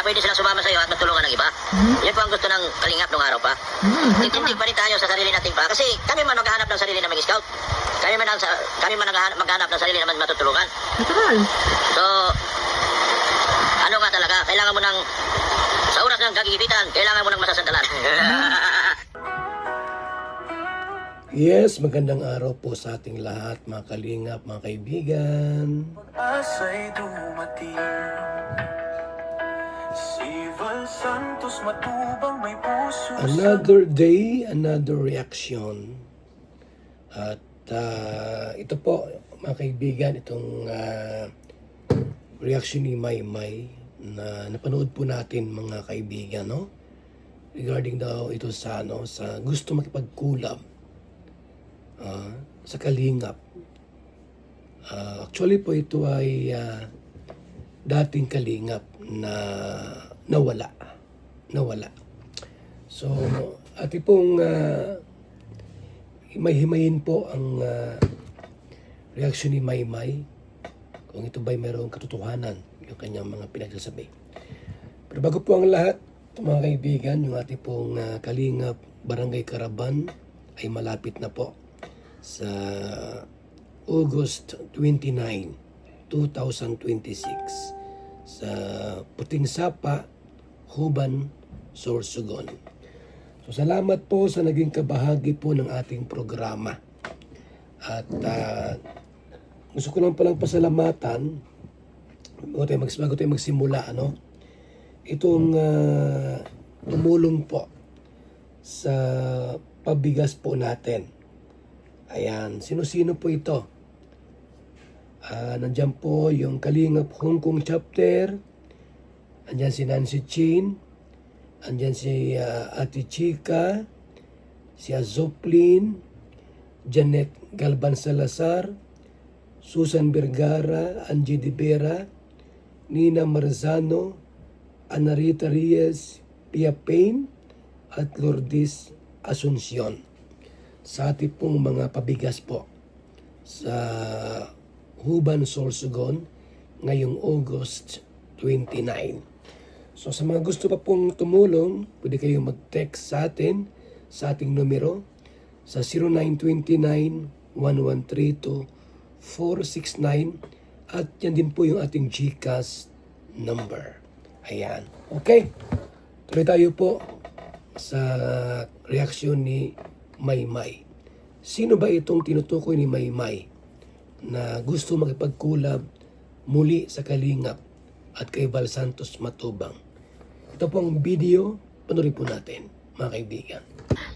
pwede silang sumama sa iyo at magtulungan ng iba. Yan po ang gusto ng Kalingap nung araw pa. Titindi pa rin tayo sa sarili natin pa. Kasi kami man maghahanap ng sarili naming scout. Kami man maghahanap ng sarili naman matutulungan. Natural. So, ano nga talaga, kailangan mo ng, sa oras ng kagigipitan, kailangan mo ng masasandalan. Yes, magandang araw po sa ating lahat, mga kalingap, mga kaibigan. Pag-asa'y dumating, si Val Santos matubang may puso. Another day, another reaction. At ito po, mga kaibigan, itong reaction ni Maymay na napanood po natin, mga kaibigan, no? Regarding daw ito sa, sa gusto makipagkulab sa Kalingap. Actually po ito ay dating Kalingap na nawala. So, ati pong himay-himayin po ang reaksyon ni Maymay kung ito ba'y mayroong katotohanan yung kanyang mga pinagsasabi. Pero bago po ang lahat, mga kaibigan, yung ating pong Kalingap Barangay Caravan ay malapit na po sa August 29, 2026 sa Puting Sapa, Huban, Sorsogon. So salamat po sa naging kabahagi po ng ating programa. At gusto ko lang palang pasalamatan bago tayo magsimula, itong tumulong po sa pabigas po natin. Ayan, sino-sino po ito? Nandyan po yung Kalingap Hong Kong chapter. Andyan si Nancy Chin. Andyan si Ate Chica. Si Azoplin. Janet Galban Salazar. Susan Vergara. Angie De Vera. Nina Marzano. Anarita Reyes. Pia Payne. At Lourdes Asuncion. Sa ating pong mga pabigas po sa Huban, Sorsogon ngayong August 29. So sa mga gusto pa pong tumulong, pwede kayong mag-text sa atin sa ating numero sa 0929-1132-469 at yan din po yung ating GCash number. Ayan. Okay. Tuloy tayo po sa reaksyon ni Maymay. Sino ba itong tinutukoy ni Maymay na gusto makipagkulab muli sa Kalingap at kay Val Santos Matubang? Ito pong video, panoorin po natin, mga kaibigan.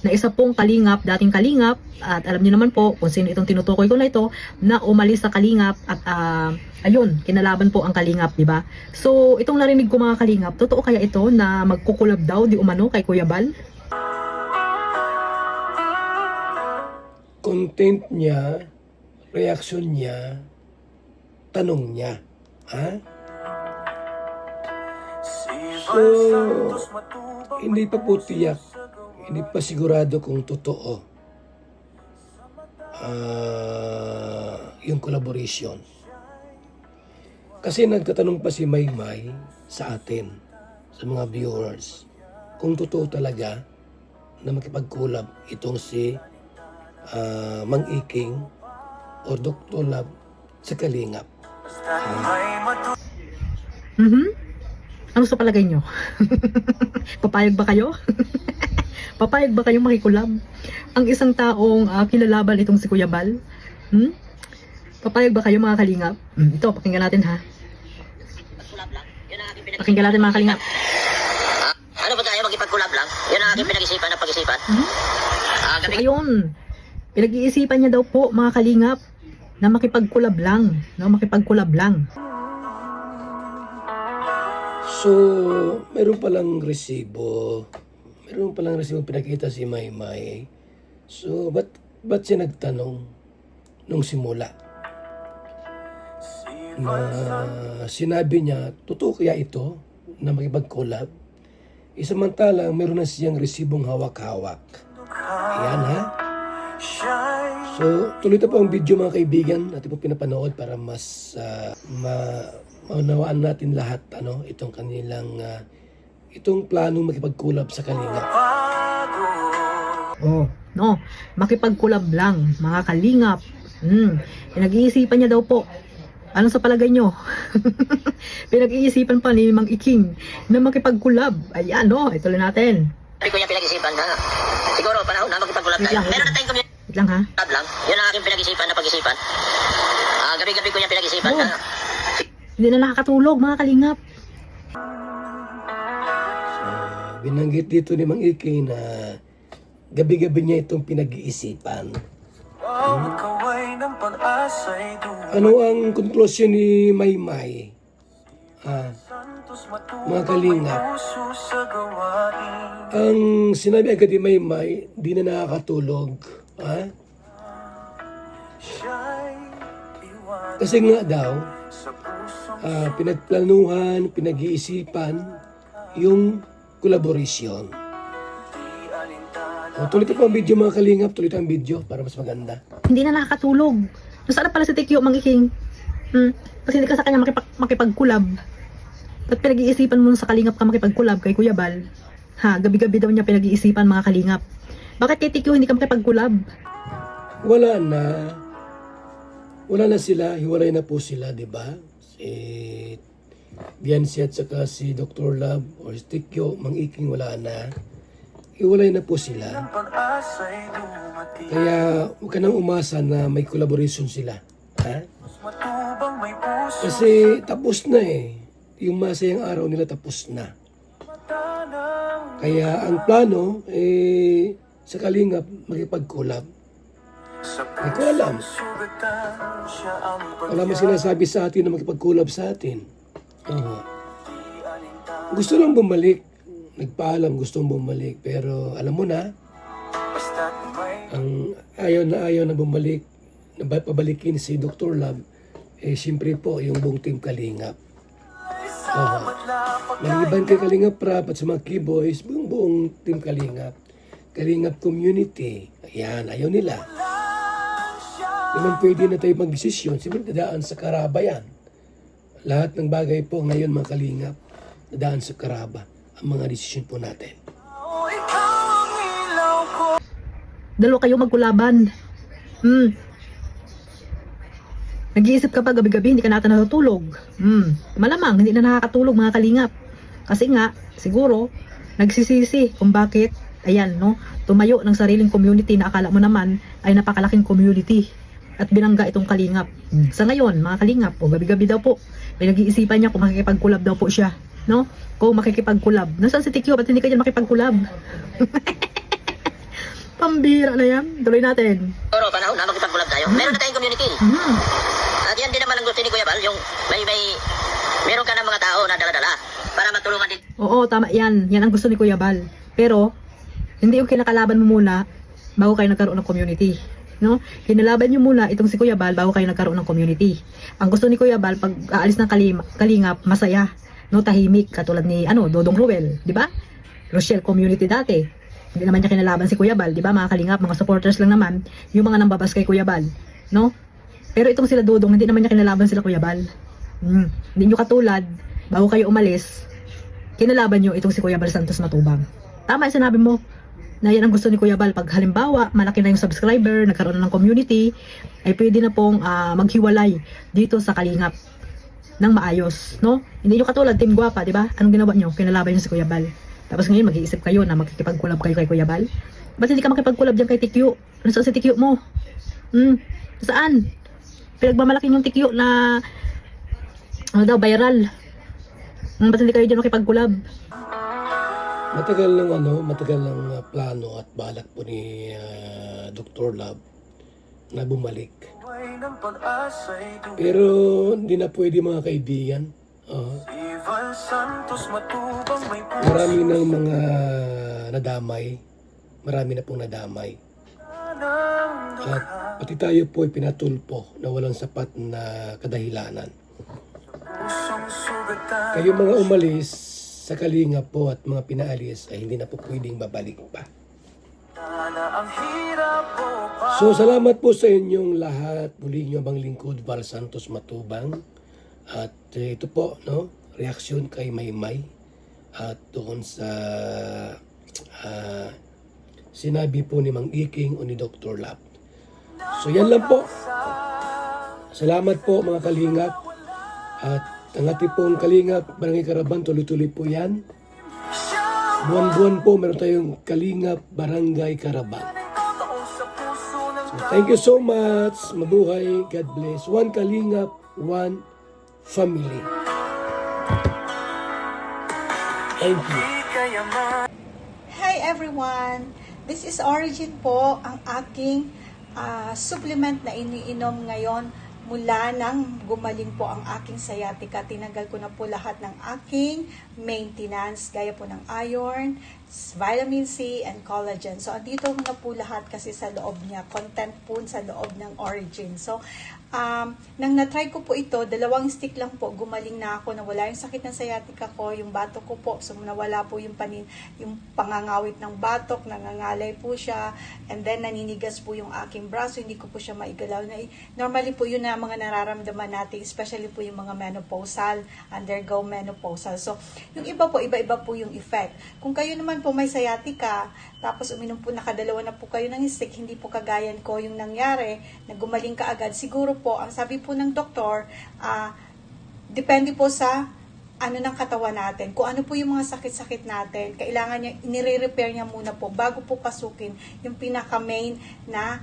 Na isa pong Kalingap, dating Kalingap, at alam niyo naman po kung sino itong tinutukoy ko na ito, na umalis sa Kalingap at ayun, kinalaban po ang Kalingap, di ba? So, itong narinig ko mga Kalingap, totoo kaya ito na magkukulab daw di umano kay Kuya Val? Content niya, reaction niya, tanong niya. Ha? So, hindi pa po tiyak, hindi pa sigurado kung totoo yung collaboration. Kasi nagtatanong pa si Maymay sa atin, sa mga viewers, kung totoo talaga na makipag-collab itong si Mang Iking o Dr. Love sa Kalingap. Ano sa palagay nyo? Papayag ba kayo? Papayag ba kayong makikulab? Ang isang taong kilalaban itong si Kuya Val? Papayag ba kayo mga Kalingap? Ito, pakinggan natin ha. Pakinggan natin mga Kalingap. Ano ba tayo, magipagkulab lang? Yan ang aking pinag-isipan na pag-isipan. So, ayun. Pinag-iisipan niya daw po mga Kalingap na makipagkulab lang. So, meron palang resibo. Pinakita si Maymay. So, ba't siya nagtanong nung simula? Na sinabi niya, totoo kaya ito na makipag-collab? Isamantalang meron na siyang resibong hawak-hawak. Ayan ha. So, tuloy na po ang video mga kaibigan. Natin po pinapanood para mas maunawaan natin lahat itong kanilang itong planong makipagkulab sa Kalingap. Oh, no. Makipagkulab lang, mga kalingap. Pinag-iisipan niya daw po. Ano sa palagay nyo? Pinag-iisipan pa ni Mang Iking na makipagkulab. Ayan, no. Ituloy natin. Sabi ko niya pinag-isipan na. Siguro panahon na magkipagkulab tayo. Wait lang. Meron na tayong community Wait lang ha. lang. Yun ang aking pinag-isipan na pag-isipan. Gabi-gabi ko niya pinag-isipan Oh. na. Hindi na nakakatulog, mga kalingap. Binanggit dito ni Mang Iki na gabi-gabi niya itong pinag-iisipan. Bawat kaway ng pag-asa'y dumating. Ano ang konklusyon ni Maymay? Santos Mga matubang may kalingap. puso sa gawain. Ang sinabi agad ni Maymay, di na nakakatulog. Siya'y iwan Kasi nga daw, sa pusong pinagplanuhan, pinag-iisipan yung collaboration. di alintana. Tuloy po ang video mga kalingap, tuloy ang video para mas maganda. Hindi na nakakatulog. Nasaan na pala si Tikyo, Mang Iking? Kasi hindi ka sa kanya makipagkulab. At pinag-iisipan mo sa kalingap ka makipagkulab kay Kuya Bal. Ha, gabi-gabi daw niya pinag-iisipan mga kalingap. Bakit kay Tikyo hindi ka makipagkulab? Wala na sila, hiwalay na po sila, di ba? Si Biancy at saka si Dr. Love or si Tikyo, Mang Iking wala na. Hiwalay na po sila. Ang pag-asa'y dumating. Kaya huwag ka nang umasa na may collaboration sila. Ha? Mas matubang may puso Kasi tapos na eh. Yung masayang araw nila tapos na. mata ng Kaya ang plano sa Kalingap makipag-collab. sa Hindi ko alam. sugatan siya ang Wala mo sinasabi sa atin na makipag-collab sa atin. Oo. pag-alintana. Gusto lang bumalik. Nagpaalam gustong bumalik. Pero alam mo na, Basta't may ang ayaw na bumalik, na pabalikin si Dr. Love, siyempre po yung buong team Kalingap. samat lapag Maliban kay Kalingap Prab at sa mga keyboys, buong team Kalingap. Kalingap community. Ayan, ayaw nila. Naman pwede na tayo mag-desisyon. Siyempre, dadaan sa karaba yan. Lahat ng bagay po ngayon mga Kalingap, dadaan sa karaba ang mga desisyon po natin. o ikaw ang ilaw ko. Dalawa kayo magkulaban. Nag-iisip ka pa gabi-gabi, hindi ka nata natutulog. Malamang, hindi na nakakatulog mga kalingap. Kasi nga, siguro, nagsisisi kung bakit, ayan, no, tumayo ng sariling community na akala mo naman ay napakalaking community at binangga itong kalingap. Sa ngayon, mga kalingap, o gabi-gabi daw po, pinag-iisipan niya kung makikipagkulab daw po siya. No? Kung makikipagkulab. Nasaan si Tikyo? Ba't hindi ka dyan makipagkulab? Pambira na yan. Tuloy natin. Siguro panahon na magkipagkulab tayo. Meron na tayong community. At yan din naman ang gusto ni Kuya Bal, yung meron ka ng mga tao na dala-dala para matulungan din. Oo, tama yan. Yan ang gusto ni Kuya Bal. Pero, hindi yung kinakalaban mo muna bago kayo nagkaroon ng community. No? Kinalaban nyo muna itong si Kuya Bal bago kayo nagkaroon ng community. Ang gusto ni Kuya Bal, pag aalis ng kalingap, masaya. No, tahimik. Katulad ni Dodong Ruel. Di ba? Rochelle community dati. Hindi naman niya kinalaban si Kuya Bal. Di ba, mga kalingap, mga supporters lang naman. Yung mga nambabas kay Kuya Bal. No? Pero itong sila Dodong, hindi naman niya kinalaban sila Kuya Bal. Hindi nyo katulad, bago kayo umalis, kinalaban nyo itong si Kuya Bal Santos Matubang. Tama yung sinabi mo, na yan ang gusto ni Kuya Bal. Pag halimbawa, malaki na yung subscriber, nagkaroon na ng community, ay pwede na pong maghiwalay dito sa Kalingap ng maayos, no? Hindi nyo katulad, Team Guapa, di ba? Anong ginawa nyo? Kinalaban nyo si Kuya Bal. Tapos ngayon, mag-iisip kayo na makikipag-collab kayo kay Kuya Bal. Ba't hindi ka makipag-collab dyan kay Tikyo? Ano saan si Tikyo mo? Saan? Pinagmamalaki yung Tikyo na viral. Ba't hindi kayo dyan makipag-collab? Matagal ng plano at balak po ni Dr. Love na bumalik. Kaway ng pag-asa'y dumating. Pero hindi na pwede mga kaibigan. Ivan Santos matubang may puso Marami ng mga nadamay. Marami na pong nadamay. ng At pati tayo po ay pinatulpo na walang sapat na kadahilanan. pusong sugatan. Kayo mga umalis sa Kalingap po at mga pinaalis ay hindi na po pwedeng babalik pa. Na ang hirap o So salamat po sa inyong lahat. Muli nyo bang lingkod Val Santos Matubang. At ito po, no, reaksyon kay Maymay at doon sa sinabi po ni Mang Iking o ni Dr. Lap. So yan lang po. Salamat po mga kalingap. At ang ating pong kalingap, Barangay Karaban, tuloy-tuloy po yan. Buwan-buwan po meron tayong kalingap Barangay Karaban. So, thank you so much. Mabuhay. God bless. One kalingap, one family. Thank you. Hi everyone! This is Origin po, ang aking supplement na iniinom ngayon mula nang gumaling po ang aking sciatica. Tinanggal ko na po lahat ng aking maintenance, gaya po ng iron, vitamin C, and collagen. So, andito na po lahat kasi sa loob niya. Content po sa loob ng Origin. So, nang na-try ko po ito, 2 stick lang po, gumaling na ako, nawala yung sakit ng sciatica ko, yung batok ko po, so nawala po yung pangangawit ng batok, nangangalay po siya, and then naninigas po yung aking braso, hindi ko po siya maigalaw. Normally po yun na mga nararamdaman natin, especially po yung mga menopausal, undergo menopausal. So, yung iba po, iba-iba po yung effect. Kung kayo naman po may sciatica, tapos uminom po, nakadalawa na po kayo ng stick, hindi po kagayan ko yung nangyari, na gumaling ka agad, siguro po, ang sabi po ng doktor, depende po sa ano ng katawan natin. Kung ano po yung mga sakit-sakit natin, kailangan niya, nire-repair niya muna po bago po pasukin yung pinaka-main na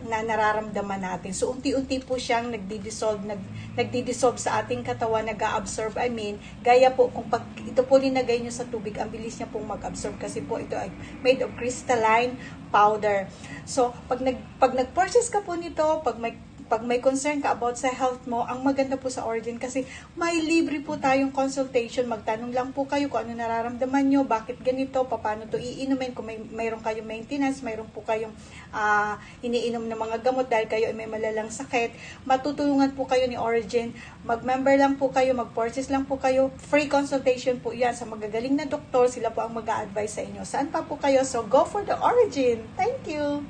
nararamdaman natin. So, unti-unti po siyang nagdi-dissolve sa ating katawan, nag-absorb. I mean, gaya po, kung pag ito po linagay niyo sa tubig, ang bilis niya pong mag-absorb kasi po ito ay made of crystalline powder. So, pag nag-purchase ka po nito, pag may concern ka about sa health mo, ang maganda po sa Origin kasi may libre po tayong consultation. Magtanong lang po kayo kung ano nararamdaman nyo, bakit ganito, paano to iinumin, kung mayroon kayong maintenance, mayroon po kayong iniinom na mga gamot dahil kayo ay may malalang sakit, matutulungan po kayo ni Origin. Mag-member lang po kayo, mag-purchase lang po kayo, free consultation po yan sa magagaling na doktor, sila po ang mag-a-advise sa inyo. Saan pa po kayo? So, go for the Origin! Thank you!